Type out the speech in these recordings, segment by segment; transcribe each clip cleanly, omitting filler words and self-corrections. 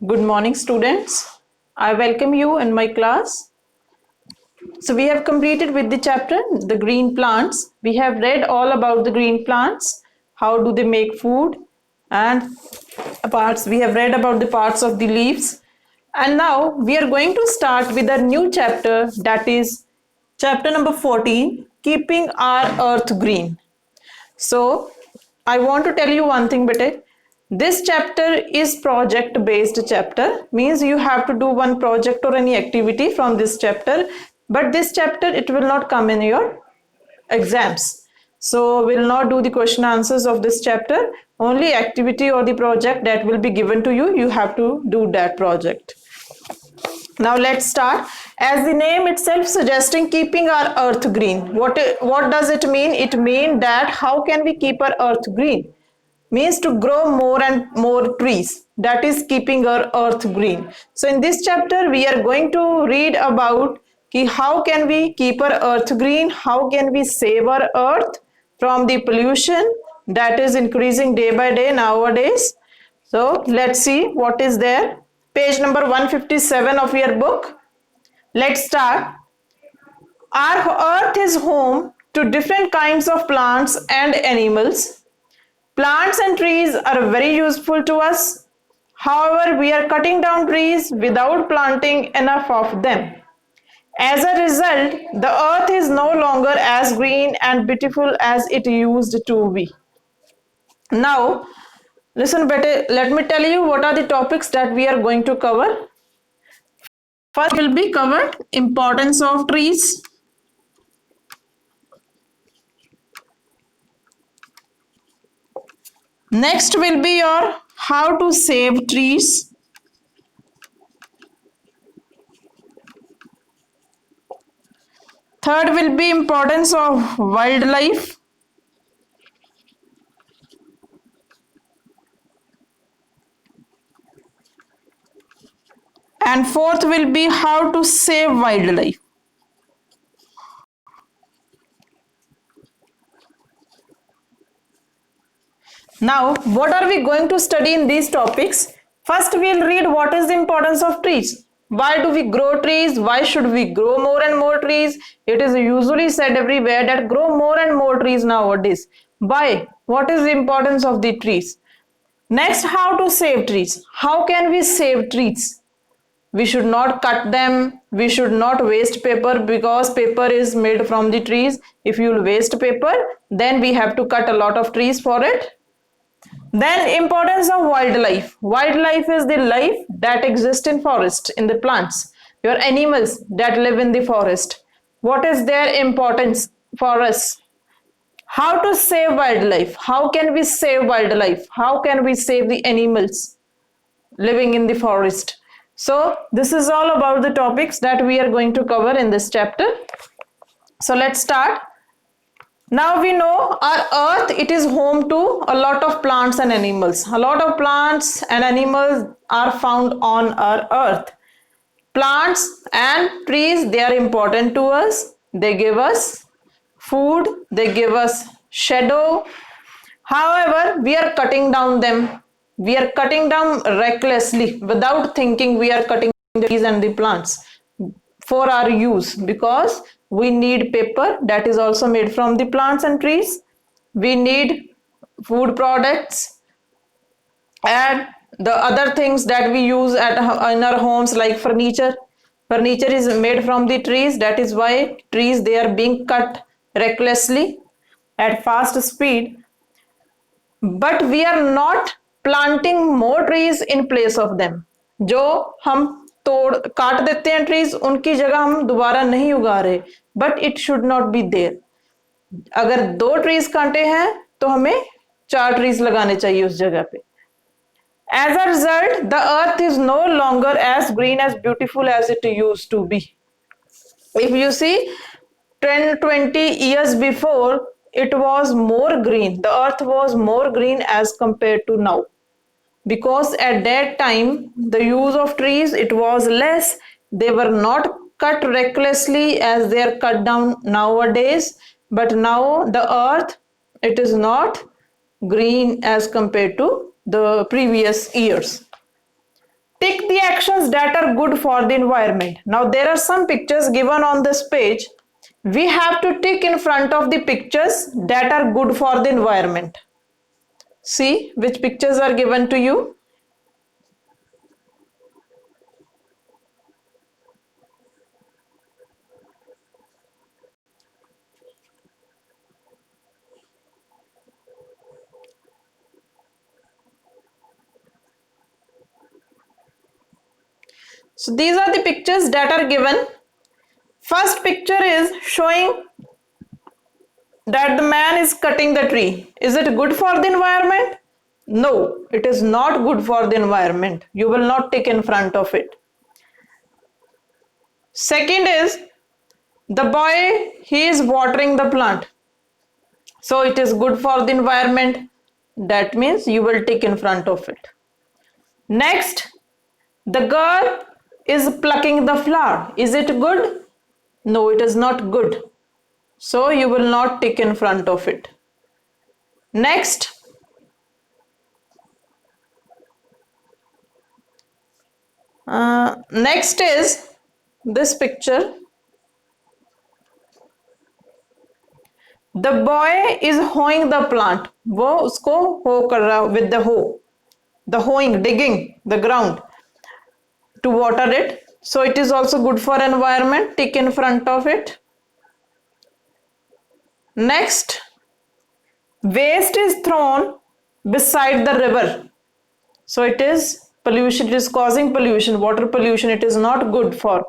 Good morning, students. I welcome you in my class. So, we have completed with the chapter the green plants. We have read all about the green plants, how do they make food, and parts. We have read about the parts of the leaves. And now we are going to start with a new chapter, that is chapter number 14, Keeping Our Earth Green. So, I want to tell you one thing, bete. This chapter is project based chapter, means you have to do one project or any activity from this chapter, but this chapter it will not come in your exams. So, we'll not do the question answers of this chapter, only activity or the project that will be given to you. You have to do that project. Now let's start. As the name itself suggesting, keeping our earth green. What does it mean? It means that how can we keep our earth green? Means to grow more and more trees. That is keeping our earth green. So in this chapter, we are going to read about how can we keep our earth green? How can we save our earth from the pollution that is increasing day by day nowadays? So let's see what is there. Page number 157 of your book. Let's start. Our earth is home to different kinds of plants and animals. Plants and trees are very useful to us. However, we are cutting down trees without planting enough of them. As a result, the earth is no longer as green and beautiful as it used to be. Now, listen better, let me tell you what are the topics that we are going to cover. First will be covered importance of trees. Next will be your how to save trees. Third will be importance of wildlife. And fourth will be how to save wildlife. Now, what are we going to study in these topics? First, we'll read what is the importance of trees. Why do we grow trees? Why should we grow more and more trees? It is usually said everywhere that grow more and more trees nowadays. Why? What is the importance of the trees? Next, how to save trees. How can we save trees? We should not cut them. We should not waste paper because paper is made from the trees. If you waste paper, then we have to cut a lot of trees for it. Then importance of wildlife. Wildlife is the life that exists in forest, in the plants. Your animals that live in the forest. What is their importance for us? How to save wildlife? How can we save wildlife? How can we save the animals living in the forest? So this is all about the topics that we are going to cover in this chapter. So let's start. Now we know our earth, it is home to a lot of plants and animals. A lot of plants and animals are found on our earth. Plants and trees, they are important to us. They give us food, they give us shadow. However, we are cutting down them. We are cutting down recklessly without thinking. We are cutting the trees and the plants for our use because we need paper that is also made from the plants and trees. We need food products and the other things that we use in our homes like furniture. Furniture is made from the trees. That is why trees, they are being cut recklessly at fast speed. But we are not planting more trees in place of them. जो हम तोड़ काट देते हैं trees, उनकी जगह हम दोबारा नहीं उगा रहे. But it should not be there. अगर 2 ट्रीज काटे हैं तो हमें 4 ट्रीज लगाने चाहिए उस जगह पे. As a result, the earth is no longer as green, as beautiful as it used to be. If you see 10-20 years before, it was more green. The earth was more green as compared to now, because at that time the use of trees, it was less. They were not cut recklessly as they are cut down nowadays. But now the earth, it is not green as compared to the previous years. Tick the actions that are good for the environment. Now there are some pictures given on this page. We have to tick in front of the pictures that are good for the environment. See which pictures are given to you. So these are the pictures that are given. First picture is showing that the man is cutting the tree. Is it good for the environment? No, it is not good for the environment. You will not tick in front of it. Second is the boy, he is watering the plant. So it is good for the environment. That means you will tick in front of it. Next, the girl is plucking the flower. Is it good? No, it is not good. So you will not tick in front of it. Next, next is this picture. The boy is hoeing the plant. वो उसको hoe कर रहा with the hoe. The hoeing, digging the ground to water it. So it is also good for environment. Tick in front of it. Next, waste is thrown beside the river. So it is pollution. It is causing pollution, water pollution. It is not good for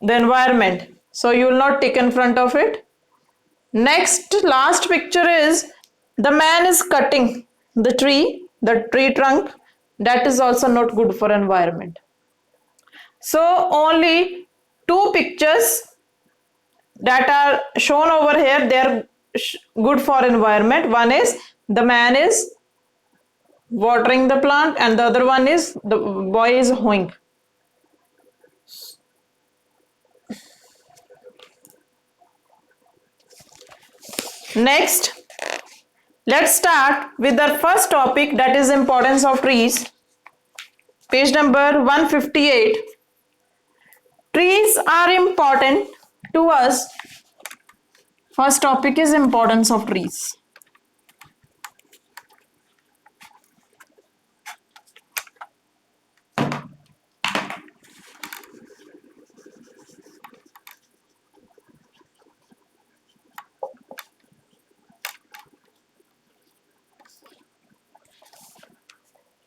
the environment. So you will not tick in front of it. Next, last picture is the man is cutting the tree trunk. That is also not good for environment. So only two pictures that are shown over here, they are good for environment. One is the man is watering the plant and the other one is the boy is hoeing. Next, let's start with the first topic, that is importance of trees. Page number 158. Trees are important to us. First topic is importance of trees.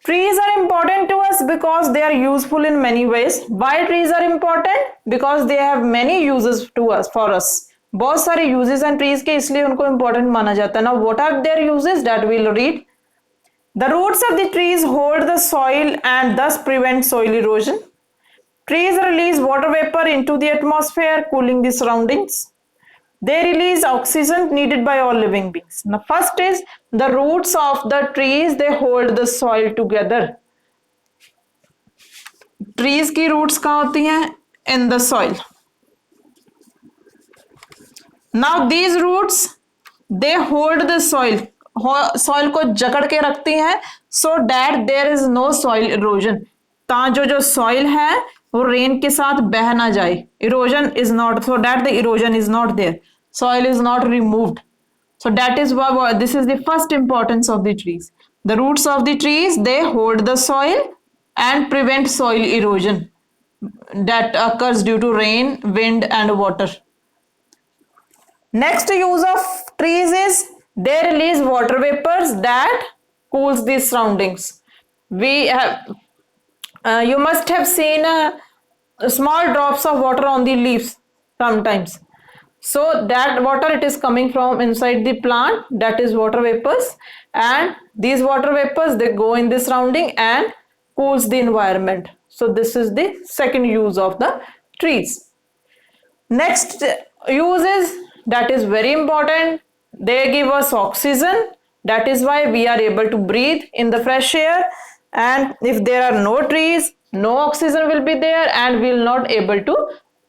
Trees are important to us because they are useful in many ways. Why trees are important? Because they have many uses to us, for us. बहुत सारे uses and trees के इसलिए उनको important माना जाता है. Now what are their uses? That we'll read. The roots of the trees hold the soil and thus prevent soil erosion. Trees release water vapor into the atmosphere, cooling the surroundings. They release oxygen needed by all living beings. Now, first is the roots of the trees, they hold the soil together. Trees की roots कहाँ होती हैं? In the soil. Now, these roots, they hold the soil. Soil को जकड़ के रखती हैं, so that there is no soil erosion. ताकि जो soil है, वो rain के साथ बह ना जाए. Erosion is not, so that the erosion is not there. Soil is not removed. So that is why this is the first importance of the trees. The roots of the trees, they hold the soil and prevent soil erosion that occurs due to rain, wind and water. Next use of trees is they release water vapors that cools the surroundings. We have, you must have seen small drops of water on the leaves sometimes. So that water, it is coming from inside the plant, that is water vapors, and these water vapors, they go in the surrounding and cools the environment. So this is the second use of the trees. Next use is, that is very important, they give us oxygen. That is why we are able to breathe in the fresh air, and if there are no trees, no oxygen will be there and we will not able to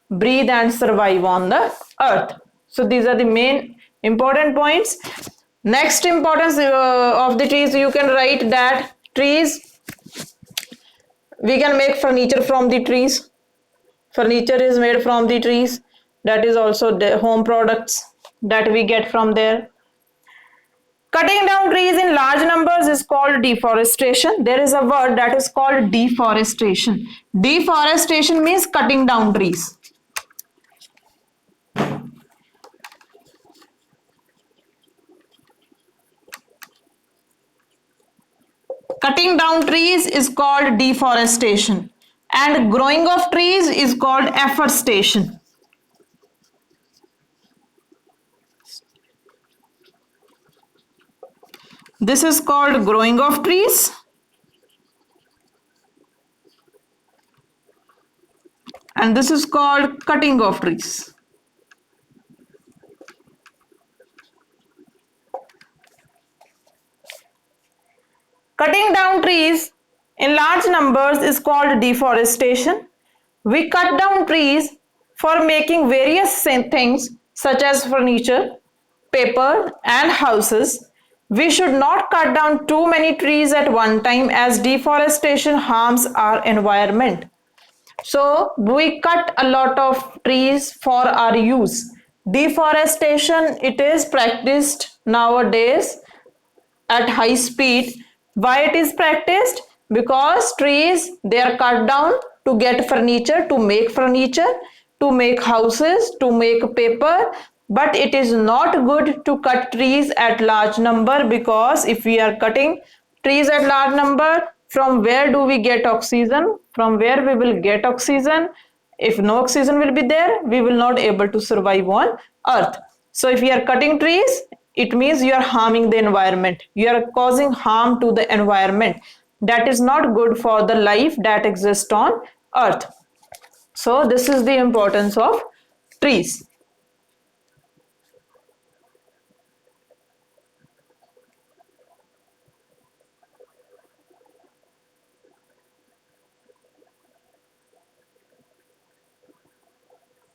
breathe and survive on the earth. So these are the main important points. Next importance of the trees, you can write that trees We can make furniture from the trees. Furniture is made from the trees. That is also the home products that we get from there. Cutting down trees in large numbers is called deforestation. There is a word that is called deforestation. Deforestation means cutting down trees. Cutting down trees is called deforestation, and growing of trees is called afforestation. This is called growing of trees, and this is called cutting of trees. Cutting down trees in large numbers is called deforestation. We cut down trees for making various things such as furniture, paper, and houses. We should not cut down too many trees at one time as deforestation harms our environment. So we cut a lot of trees for our use. Deforestation, it is practiced nowadays at high speed. Why it is practiced? Because trees, they are cut down to get furniture, to make houses, to make paper. But it is not good to cut trees at large number, because if we are cutting trees at large number, from where do we get oxygen? From where we will get oxygen? If no oxygen will be there, we will not able to survive on earth. So if we are cutting trees, it means you are harming the environment. You are causing harm to the environment. That is not good for the life that exists on earth. So this is the importance of trees.